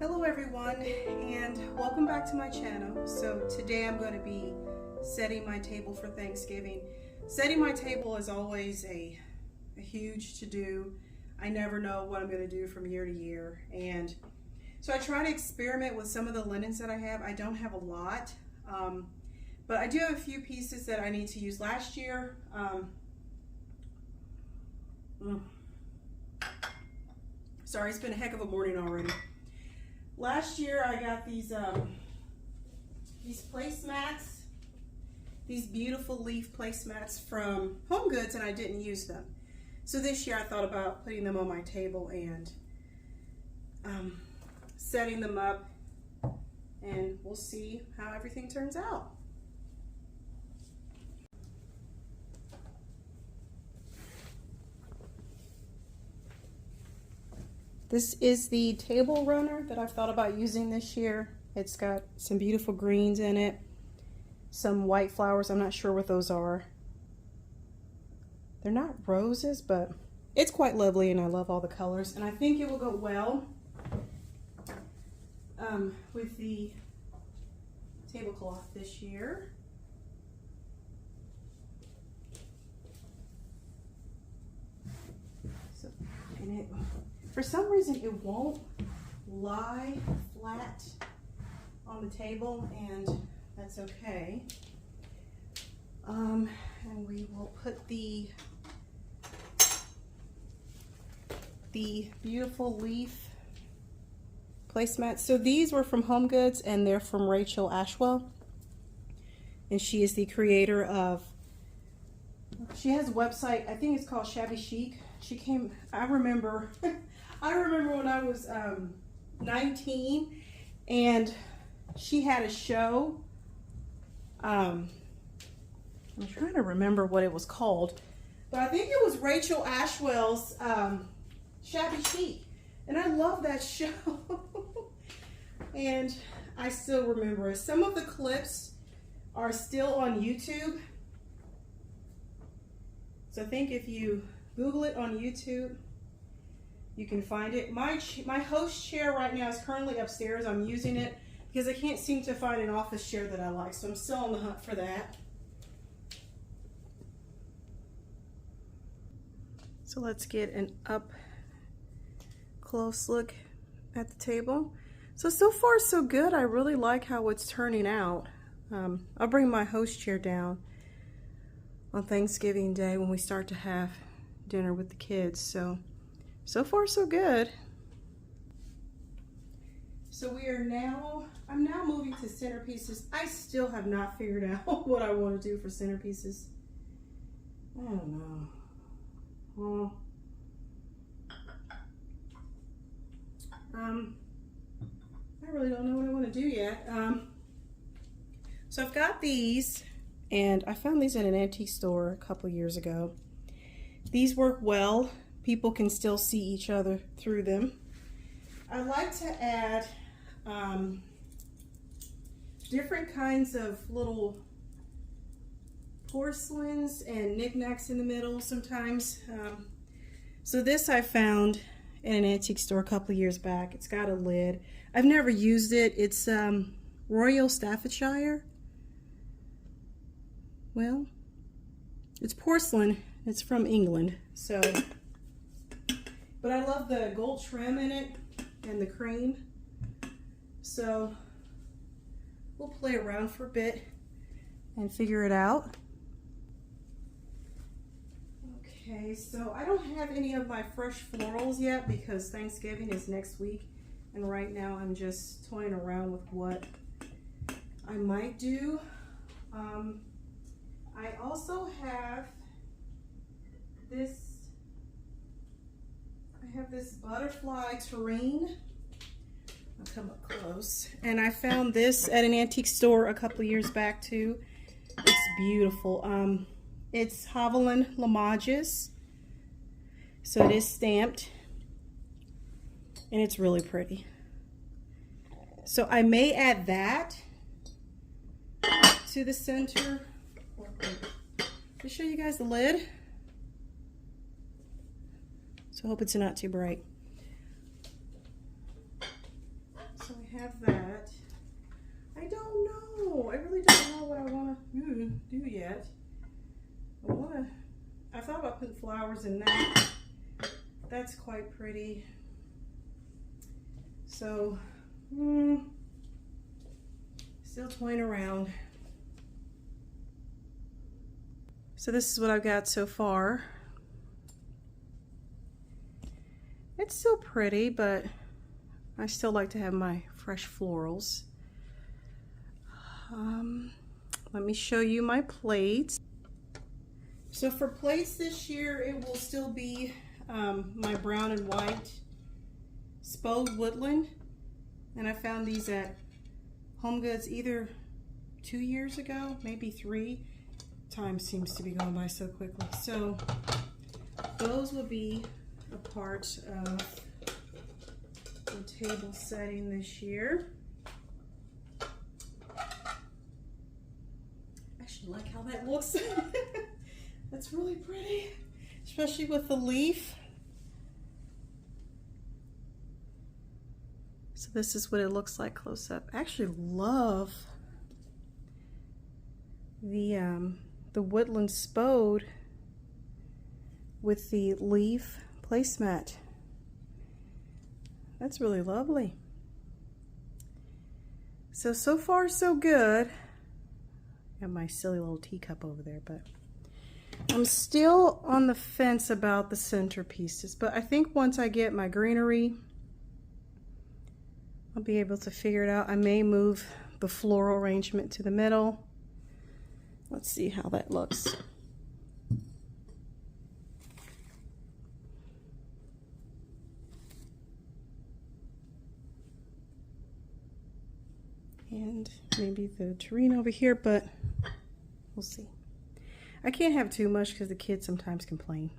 Hello everyone, and welcome back to my channel. So today I'm going to be setting my table for Thanksgiving. Setting my table is always a huge to-do. I never know what I'm going to do from year to year, and so I try to experiment with some of the linens that I have. I don't have a lot, but I do have a few pieces that I need to use. Last year, sorry, it's been a heck of a morning already. Last year I got these placemats, these beautiful leaf placemats from Home Goods, and I didn't use them. So this year I thought about putting them on my table and setting them up, and we'll see how everything turns out. This is the table runner that I've thought about using this year. It's got some beautiful greens in it, some white flowers. I'm not sure what those are. They're not roses, but it's quite lovely, and I love all the colors. And I think it will go well with the tablecloth this year. So, and it, for some reason, it won't lie flat on the table, and that's okay. And we will put the beautiful leaf placemats. So these were from Home Goods, and they're from Rachel Ashwell, and she is the creator of, she has a website, I think it's called Shabby Chic. She came, I remember when I was 19, and she had a show. I'm trying to remember what it was called, but I think it was Rachel Ashwell's Shabby Chic, and I love that show. And I still remember it. Some of the clips are still on YouTube, so I think if you Google it on YouTube, you can find it. My host chair right now is currently upstairs. I'm using it because I can't seem to find an office chair that I like, so I'm still on the hunt for that. So let's get an up close look at the table. So far so good. I really like how it's turning out. I'll bring my host chair down on Thanksgiving Day when we start to have dinner with the kids. So far so good. So I'm now moving to centerpieces. I still have not figured out what I want to do for centerpieces. I don't know. Well, I really don't know what I want to do yet. So I've got these, and I found these at an antique store a couple years ago. These work well. People can still see each other through them. I like to add different kinds of little porcelains and knickknacks in the middle sometimes. So this I found in an antique store a couple years back. It's got a lid. I've never used it. It's Royal Staffordshire. Well, it's porcelain. It's from England. So, but I love the gold trim in it and the cream. So we'll play around for a bit and figure it out. Okay, so I don't have any of my fresh florals yet because Thanksgiving is next week, and right now I'm just toying around with what I might do. I also have this, I have this butterfly Tureen. I'll come up close. And I found this at an antique store a couple years back too. It's beautiful. It's Haviland Limoges. So it is stamped, and it's really pretty. So I may add that to the center. Let me show you guys the lid. So I hope it's not too bright. about putting flowers in that. That's quite pretty. So, still toying around. So this is what I've got so far. It's still pretty, but I still like to have my fresh florals. Let me show you my plates. So for plates this year, it will still be my brown and white Spode Woodland. And I found these at Home Goods either 2 years ago, maybe 3. Time seems to be going by so quickly. So those will be a part of the table setting this year. I actually like how that looks. That's really pretty, especially with the leaf. So this is what it looks like close up. I actually love the woodland spode with the leaf placemat. That's really lovely. So far so good. Got my silly little teacup over there, but I'm still on the fence about the centerpieces. But I think once I get my greenery, I'll be able to figure it out. I may move the floral arrangement to the middle. Let's see how that looks. And maybe the Tureen over here, but we'll see. I can't have too much because the kids sometimes complain.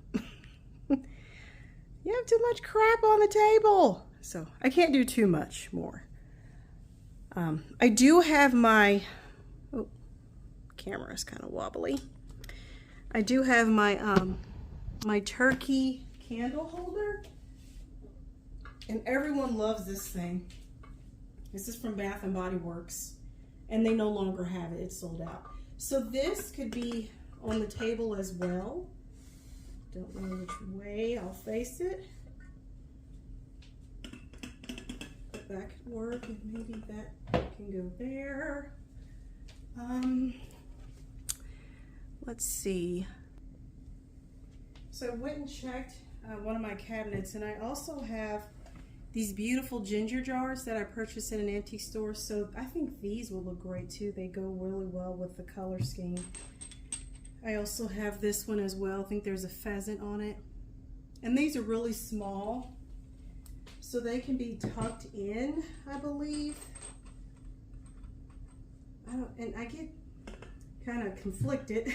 You have too much crap on the table. So I can't do too much more. I do have my, oh, camera is kind of wobbly. I do have my my turkey candle holder, and everyone loves this thing. This is from Bath and Body Works, and they no longer have it. It's sold out. So this could be on the table as well. Don't know which way I'll face it. But that could work, and maybe that can go there. Let's see. So I went and checked one of my cabinets, and I also have these beautiful ginger jars that I purchased in an antique store. So I think these will look great too. They go really well with the color scheme. I also have this one as well. I think there's a pheasant on it. And these are really small, so they can be tucked in, I believe. And I get kind of conflicted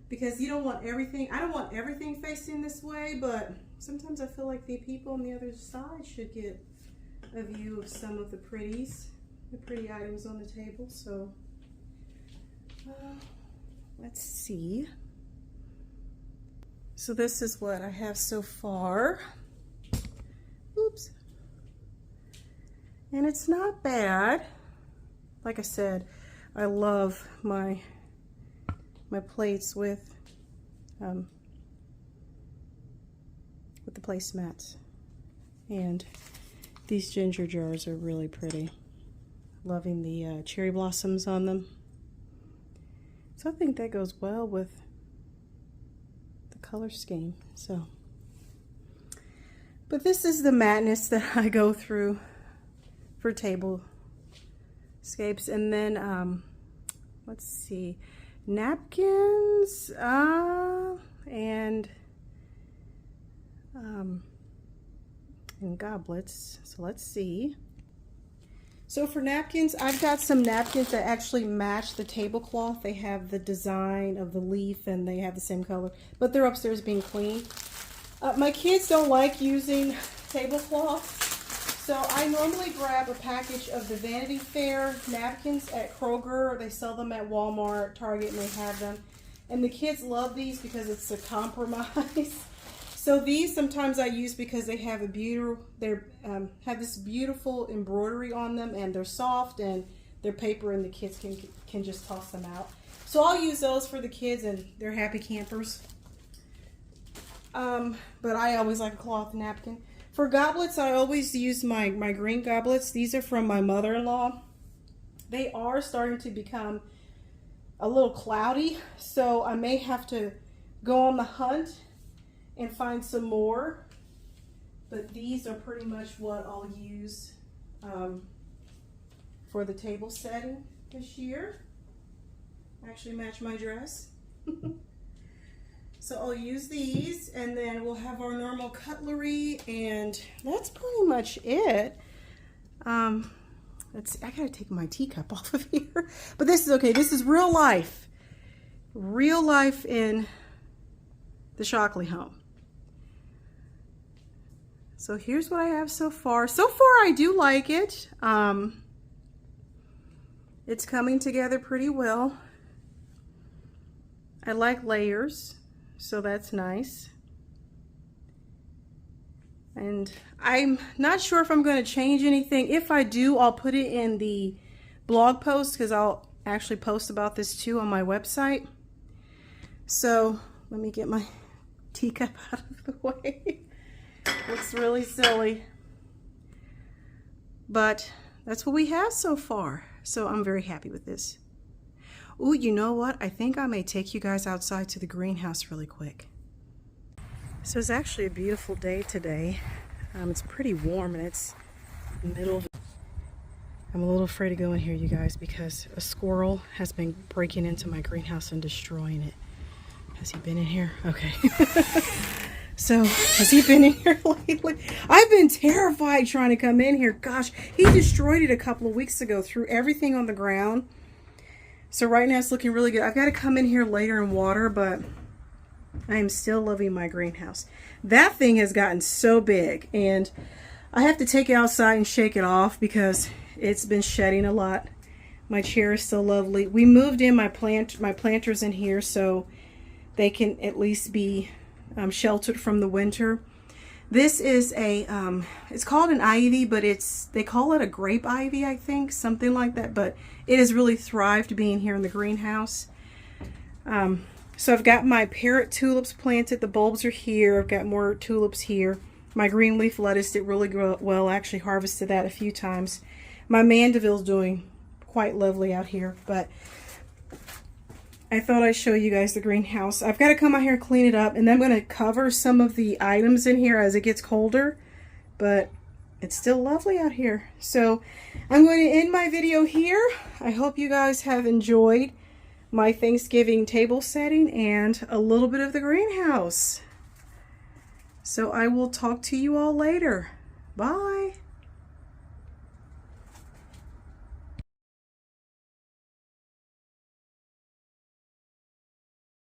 because you don't want everything, I don't want everything facing this way, but sometimes I feel like the people on the other side should get a view of some of the pretty items on the table. So let's see. So this is what I have so far. Oops. And it's not bad. Like I said, I love my plates with the placemats, and these ginger jars are really pretty. Loving the cherry blossoms on them. So I think that goes well with the color scheme. So, but this is the madness that I go through for tablescapes. And then let's see, napkins and goblets. So let's see. So for napkins, I've got some napkins that actually match the tablecloth. They have the design of the leaf and they have the same color, but they're upstairs being cleaned. My kids don't like using tablecloths, so I normally grab a package of the Vanity Fair napkins at Kroger. They sell them at Walmart, Target, and they have them. And the kids love these because it's a compromise. So these sometimes I use because they have have this beautiful embroidery on them, and they're soft and they're paper, and the kids can just toss them out. So I'll use those for the kids, and they're happy campers. but I always like a cloth napkin. For goblets, I always use my green goblets. These are from my mother-in-law. They are starting to become a little cloudy, so I may have to go on the hunt and find some more. But these are pretty much what I'll use for the table setting this year. Actually match my dress. So I'll use these, and then we'll have our normal cutlery, and that's pretty much it. I gotta take my teacup off of here, but this is okay. This is real life in the Shockley home. So here's what I have so far. So far, I do like it. It's coming together pretty well. I like layers, so that's nice. And I'm not sure if I'm going to change anything. If I do, I'll put it in the blog post, because I'll actually post about this too on my website. So let me get my teacup out of the way. Looks really silly. But that's what we have so far. So I'm very happy with this. Ooh, you know what? I think I may take you guys outside to the greenhouse really quick. So it's actually a beautiful day today. It's pretty warm, and it's the middle of... I'm a little afraid to go in here, you guys, because a squirrel has been breaking into my greenhouse and destroying it. Has he been in here? Okay. So, has he been in here lately? I've been terrified trying to come in here. Gosh, he destroyed it a couple of weeks ago, threw everything on the ground. So right now it's looking really good. I've got to come in here later and water, but I am still loving my greenhouse. That thing has gotten so big, and I have to take it outside and shake it off because it's been shedding a lot. My chair is still lovely. We moved in my planters in here so they can at least be sheltered from the winter. This is a, it's called an ivy, but they call it a grape ivy, I think, something like that. But it has really thrived being here in the greenhouse. So I've got my parrot tulips planted. The bulbs are here. I've got more tulips here. My green leaf lettuce did really well. I actually harvested that a few times. My mandeville's doing quite lovely out here, but I thought I'd show you guys the greenhouse. I've got to come out here and clean it up, and then I'm going to cover some of the items in here as it gets colder, but it's still lovely out here. So I'm going to end my video here. I hope you guys have enjoyed my Thanksgiving table setting and a little bit of the greenhouse. So I will talk to you all later. Bye.